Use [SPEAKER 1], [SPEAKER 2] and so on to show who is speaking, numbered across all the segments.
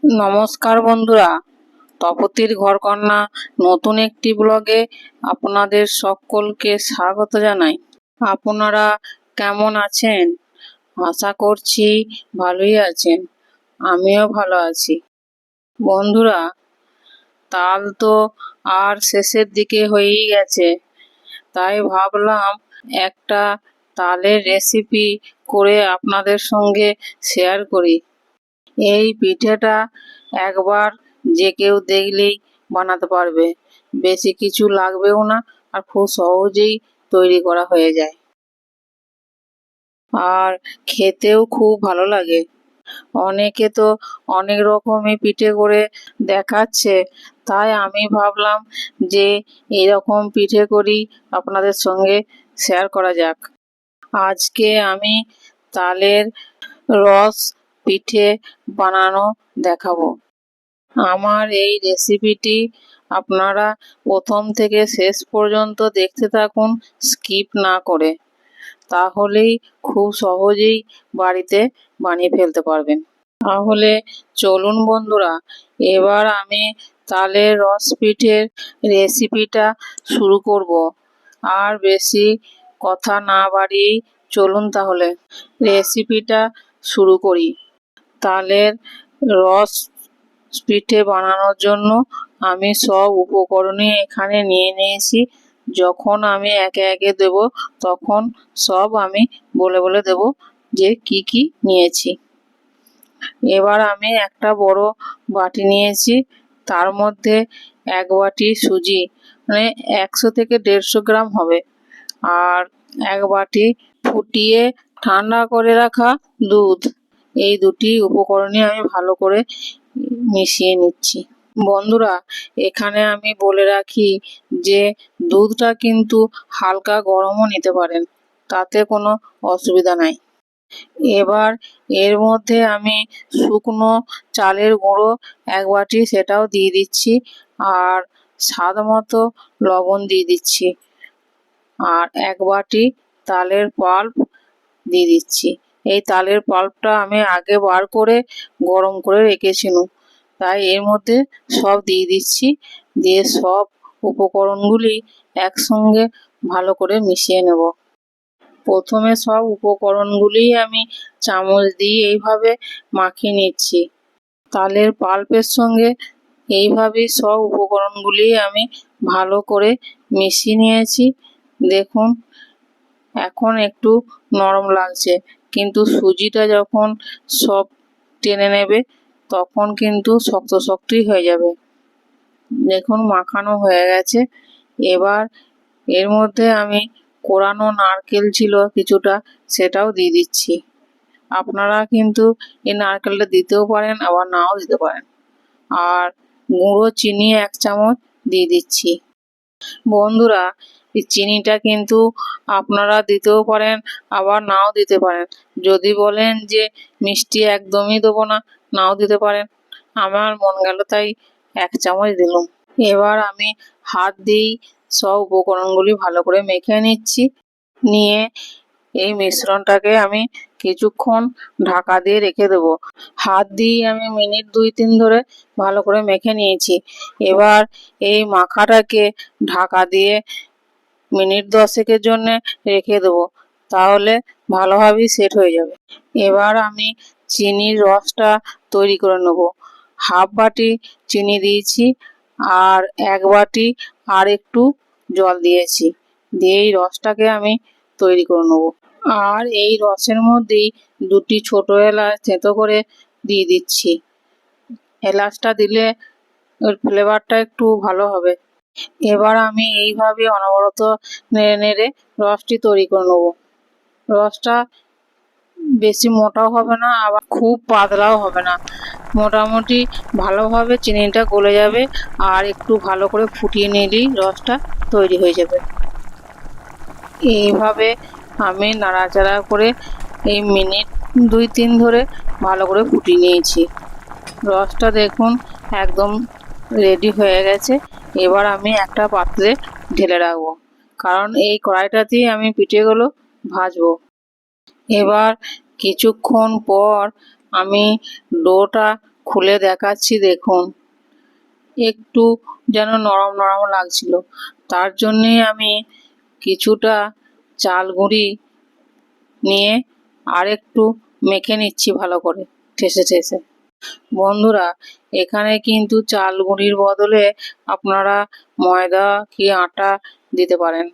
[SPEAKER 1] নমস্কার বন্ধুরা, তপতির ঘরকন্যা নতুন একটি ব্লগে আপনাদের সকলকে স্বাগত জানাই। আপনারা কেমন আছেন? আশা করছি ভালোই আছেন। আমিও ভালো আছি। বন্ধুরা, তাল তো আর শেষের দিকে হয়েই গেছে, তাই ভাবলাম একটা তালের রেসিপি করে আপনাদের সঙ্গে শেয়ার করি। এই পিঠেটা একবার যে কেউ দেখলেই বানাতে পারবে, বেশি কিছু লাগবেও না, আর খুব সহজেই তৈরি করা হয়ে যায়, আর খেতেও খুব ভালো লাগে। অনেকে তো অনেক রকমই পিঠে করে দেখাচ্ছে, তাই আমি ভাবলাম যে এরকম পিঠে করি আপনাদের সঙ্গে শেয়ার করা যাক। আজকে আমি তালের রস পিঠে বানানো দেখাবো। আমার এই রেসিপিটি আপনারা প্রথম থেকে শেষ পর্যন্ত দেখতে থাকুন, স্কিপ না করে, তাহলেই খুব সহজেই বাড়িতে বানিয়ে ফেলতে পারবেন। তাহলে চলুন বন্ধুরা, এবার আমি তালের রস পিঠের রেসিপিটা শুরু করব। আর বেশি কথা না বাড়িয়েই চলুন তাহলে রেসিপিটা শুরু করি। তালের রস পিঠে বানানোর জন্য আমি সব উপকরণই এখানে নিয়ে নিয়েছি। যখন আমি একে একে দেব, তখন সব আমি বলে বলে দেব যে কি কি নিয়েছি। এবার আমি একটা বড় বাটি নিয়েছি, তার মধ্যে 1 বাটি সুজি, মানে 100 থেকে 150 গ্রাম হবে, আর 1 বাটি ফুটিয়ে ঠান্ডা করে রাখা দুধ। এই দুটি উপকরণই আমি ভালো করে মিশিয়ে নিচ্ছি। বন্ধুরা, এখানে আমি বলে রাখি যে দুধটা কিন্তু হালকা গরমও নিতে পারেন, তাতে কোনো অসুবিধা নাই। এবার এর মধ্যে আমি শুকনো চালের গুঁড়ো 1 বাটি, সেটাও দিয়ে দিচ্ছি, আর স্বাদ মতো লবণ দিয়ে দিচ্ছি, আর 1 বাটি তালের পাল্প দিয়ে দিচ্ছি। এই তালের পাল্পটা আমি আগে বার করে গরম করে রেখেছিলাম, তাই এর মধ্যে সব দিয়ে দিচ্ছি। দিয়ে সব উপকরণগুলি একসঙ্গে ভালো করে মিশিয়ে নেব। প্রথমে সব উপকরণগুলি আমি চামচ দিয়ে এইভাবে মাখিয়ে নিচ্ছি। তালের পাল্পের সঙ্গে এইভাবেই সব উপকরণগুলি আমি ভালো করে মিশিয়ে নিয়েছি। দেখুন, এখন একটু নরম লাগছে, কিন্তু সুজিটা যখন সব টেনে নেবে তখন কিন্তু শক্ত শক্তই হয়ে যাবে। দেখুন, মাখানো হয়ে গেছে। এবার এর মধ্যে আমি কোরানো নারকেল ছিল কিছুটা, সেটাও দিয়ে দিচ্ছি। আপনারা কিন্তু এই নারকেলটা দিতেও পারেন, আবার নাও দিতে পারেন। আর গুঁড়ো চিনি 1 চামচ দিয়ে দিচ্ছি। বন্ধুরা, এই চিনিটা কিন্তু আপনারা দিতেও পারেন, আবার নাও দিতে পারেন। যদি বলেন যে মিষ্টি একদমই দেবো না, নাও দিতে পারেন। আমার মন গেল তাই 1 চামচ দিলাম। এবার আমি হাত দিয়েই সব উপকরণগুলি ভালো করে মেখে নিচ্ছি। নিয়ে এই মিশ্রণটাকে আমি কিছুক্ষণ ঢাকা দিয়ে রেখে দেবো। হাত দিয়ে আমি মিনিট 2-3 ধরে ভালো করে মেখে নিয়েছি। এবার এই মাখাটাকে ঢাকা দিয়ে মিনিট 10-এর জন্য রেখে দেবো, তাহলে ভালোভাবেই সেট হয়ে যাবে। এবার আমি চিনির রসটা তৈরি করে নেব। হাফ বাটি চিনি দিয়েছি, আর 1 বাটি আর একটু জল দিয়েছি। দিয়ে এই রসটাকে আমি তৈরি করে নেব। আর এই রসের মধ্যেই 2টি ছোট এলাচ থেঁতো করে দিয়ে দিচ্ছি। এলাচটা দিলে ওর ফ্লেভারটা একটু ভালো হবে। এবার আমি এইভাবে অনবরত নেড়ে নেড়ে রসটি তৈরি করে নেব। রসটা বেশি মোটাও হবে না, আবার খুব পাতলাও হবে না, মোটামুটি ভালোভাবে চিনিটা গলে যাবে, আর একটু ভালো করে ফুটিয়ে নিলেই রসটা তৈরি হয়ে যাবে। এইভাবে আমি নাড়াচাড়া করে এই মিনিট 2-3 ধরে ভালো করে ফুটিয়ে নিয়েছি। রসটা দেখুন একদম রেডি হয়ে গেছে। এবার আমি একটা পাত্রে ঢেলে রাখবো, কারণ এই কড়াইটাতেই আমি পিঠেগুলো ভাজবো। এবার কিছুক্ষণ পর আমি ডোটা খুলে দেখাচ্ছি দেখুন। একটু যেন নরম নরম লাগছিল, তার জন্যে আমি কিছুটা চাল গুঁড়ি নিয়ে আর একটু মেখে নিচ্ছি ভালো করে ঠেসে ঠেসে। বন্ধুরা, এখানে কিন্তু চাল গুঁড়ির বদলে আপনারা ময়দা কি আটা দিতে পারেন,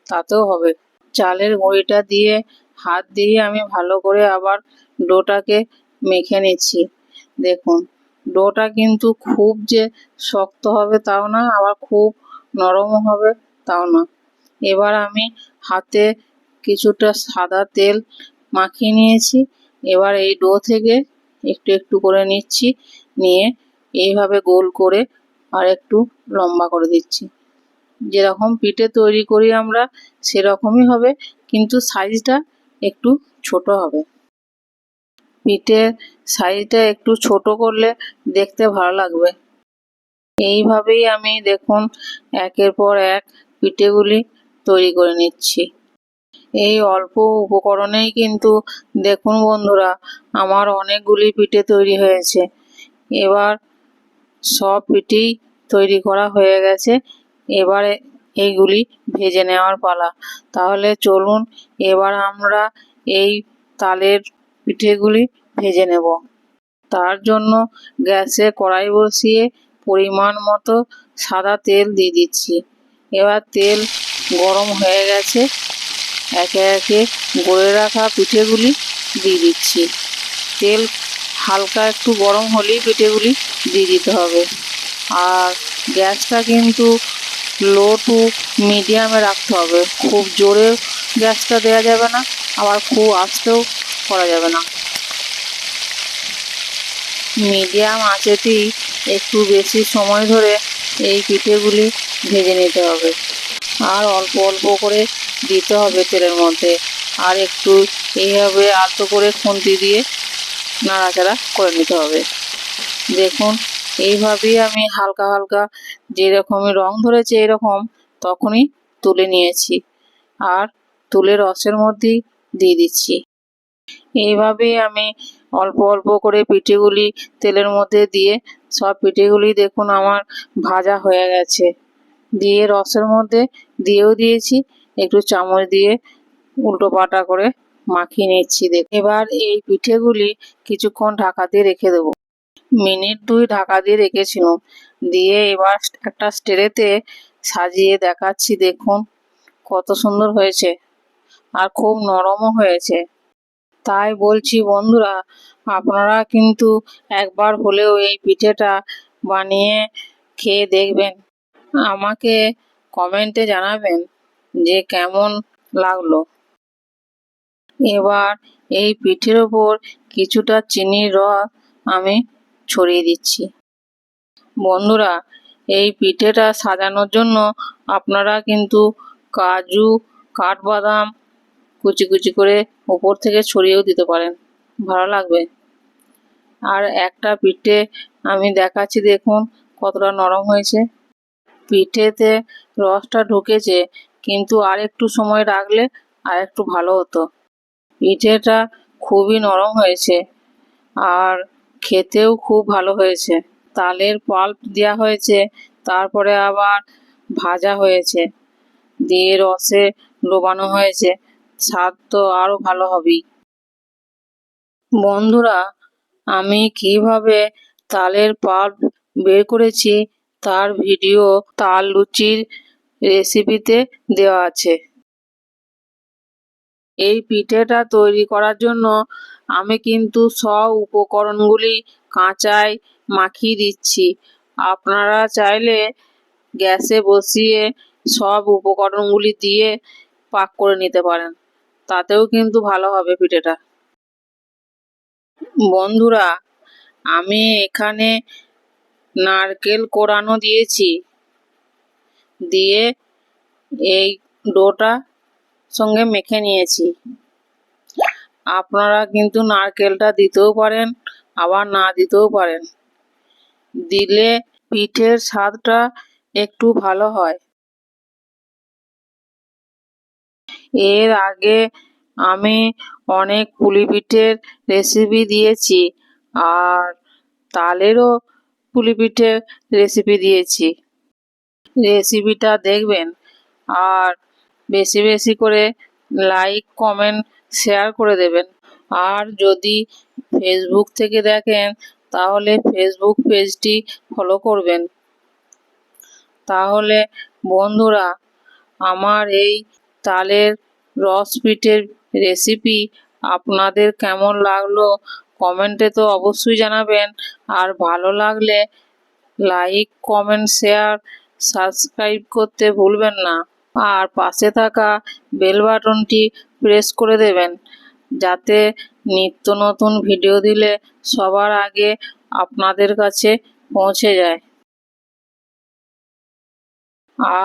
[SPEAKER 1] তাতেও হবে। চালের গুঁড়িটা দিয়ে হাত দিয়ে আমি ভালো করে আবার ডোটাকে মেখে নিচ্ছি। দেখুন, ডোটা কিন্তু খুব যে শক্ত হবে তাও না, আবার খুব নরমও হবে তাও না। এবার আমি হাতে কিছুটা সাদা তেল মাখিয়ে নিয়েছি। এবার এই ডো থেকে একটু একটু করে নিচ্ছি, নিয়ে এইভাবে গোল করে আর একটু লম্বা করে দিচ্ছি। যেরকম পিঠে তৈরি করি আমরা সেরকমই হবে, কিন্তু সাইজটা একটু ছোট হবে। পিঠের সাইজটা একটু ছোট করলে দেখতে ভালো লাগবে। এইভাবেই আমি দেখুন একের পর এক পিঠেগুলি তৈরি করে নিচ্ছি। এই অল্প উপকরণেই কিন্তু দেখুন বন্ধুরা, আমার অনেকগুলি পিঠে তৈরি হয়েছে। এবার সব পিঠেই তৈরি করা হয়ে গেছে। এবারে এইগুলি ভেজে নেওয়ার পালা। তাহলে চলুন এবার আমরা এই তালের পিঠেগুলি ভেজে নেব। তার জন্য গ্যাসে কড়াই বসিয়ে পরিমাণ মতো সাদা তেল দিয়ে দিচ্ছি। এবার তেল গরম হয়ে গেছে, একে একে গড়ে রাখা পিঠেগুলি দিয়ে দিচ্ছি। তেল হালকা একটু গরম হলেই পিঠেগুলি দিয়ে দিতে হবে। আর গ্যাসটা কিন্তু লো টু মিডিয়ামে রাখতে হবে, খুব জোরে গ্যাসটা দেওয়া যাবে না, আবার খুব আস্তেও করা যাবে না। মিডিয়াম আঁচেতেই একটু বেশি সময় ধরে এই পিঠেগুলি ভেজে নিতে হবে। আর অল্প অল্প করে দিতে হবে তেলের মধ্যে, আর একটু এইভাবে আলতো করে খুন্তি দিয়ে নাড়াচাড়া করে নিতে হবে। দেখুন, এইভাবেই আমি হালকা হালকা যেরকমই রং ধরেছে এরকম তখনই তুলে নিয়েছি, আর তুলে রসের মধ্যেই দিয়ে দিচ্ছি। এইভাবেই আমি অল্প অল্প করে পিঠেগুলি তেলের মধ্যে দিয়ে সব পিঠেগুলি দেখুন আমার ভাজা হয়ে গেছে। দিয়ে রসের মধ্যে দিয়েও দিয়েছি, একটু চামচ দিয়ে উল্টো পাল্টা করে মাখিয়ে নিচ্ছি। এবার এই পিঠেগুলি কিছুক্ষণ ঢাকা দিয়ে রেখে দেবো। মিনিট 2 ঢাকা দিয়ে রেখেছিলাম। দিয়ে এবার একটা স্ট্রেতে সাজিয়ে দেখাচ্ছি দেখুন কত সুন্দর হয়েছে, আর খুব নরমও হয়েছে। তাই বলছি বন্ধুরা, আপনারা কিন্তু একবার হলেও এই পিঠেটা বানিয়ে খেয়ে দেখবেন। আমাকে কমেন্টে জানাবেন যে কেমন লাগলো। এবার এই পিঠের ওপর কিছুটা চিনির রস আমি ছড়িয়ে দিচ্ছি। বন্ধুরা, এই পিঠেটা সাজানোর জন্য আপনারা কিন্তু কাজু, কাঠবাদাম কুচি কুচি করে ওপর থেকে ছড়িয়েও দিতে পারেন, ভালো লাগবে। আর একটা পিঠে আমি দেখাচ্ছি দেখুন কতটা নরম হয়েছে। পিঠেতে রসটা ঢুকেছে, কিন্তু আর একটু সময় রাখলে আর একটু ভালো হতো। পিঠেটা খুবই নরম হয়েছে, আর খেতেও খুব ভালো হয়েছে। তালের পাল্প দেওয়া হয়েছে, তারপরে আবার ভাজা হয়েছে, দিয়ে রসে ডোবানো হয়েছে, স্বাদ তো আরও ভালো হবেই। বন্ধুরা, আমি কিভাবে তালের পাল্প বের করেছি তার ভিডিও তাল লুচির রেসিপিতে দেওয়া আছে। এই পিঠেটা তৈরি করার জন্য আমি কিন্তু সব উপকরণগুলি কাঁচায় মাখিয়ে দিচ্ছি। আপনারা চাইলে গ্যাসে বসিয়ে সব উপকরণগুলি দিয়ে পাক করে নিতে পারেন, তাতেও কিন্তু ভালো হবে পিঠেটা। বন্ধুরা, আমি এখানে নারকেল কোড়ানো দিয়েছি, দিয়ে এই ডোটা সঙ্গে মেখে নিয়েছি। আপনারা কিন্তু নারকেলটা দিতেও পারেন, আবার না দিতেও পারেন। দিলে পিঠের স্বাদটা একটু ভালো হয়। এর আগে আমি অনেক পুলি পিঠের রেসিপি দিয়েছি, আর তালেরও পুলি পিঠে রেসিপি দিয়েছি। রেসিপিটা দেখবেন আর বেশি বেশি করে লাইক, কমেন্ট, শেয়ার করে দেবেন। আর যদি ফেসবুক থেকে দেখেন তাহলে ফেসবুক পেজটি ফলো করবেন। তাহলে বন্ধুরা, আমার এই তালের রস পিঠের রেসিপি আপনাদের কেমন লাগলো কমেন্টে তো অবশ্যই জানাবেন। আর ভালো লাগলে লাইক, কমেন্ট, শেয়ার, সাবস্ক্রাইব করতে ভুলবেন না। আর পাশে থাকা বেল বাটনটি প্রেস করে দেবেন, যাতে নিত্য নতুন ভিডিও দিলে সবার আগে আপনাদের কাছে পৌঁছে যায়।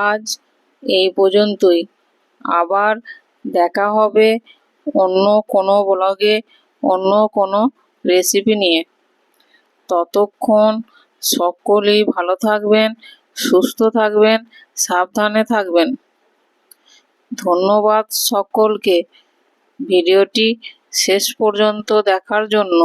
[SPEAKER 1] আজ এই পর্যন্তই। আবার দেখা হবে অন্য কোনো ব্লগে, অন্য কোনো রেসিপি নিয়ে। ততক্ষণ সকলেই ভালো থাকবেন, সুস্থ থাকবেন, সাবধানে থাকবেন। ধন্যবাদ সকলকে ভিডিওটি শেষ পর্যন্ত দেখার জন্য।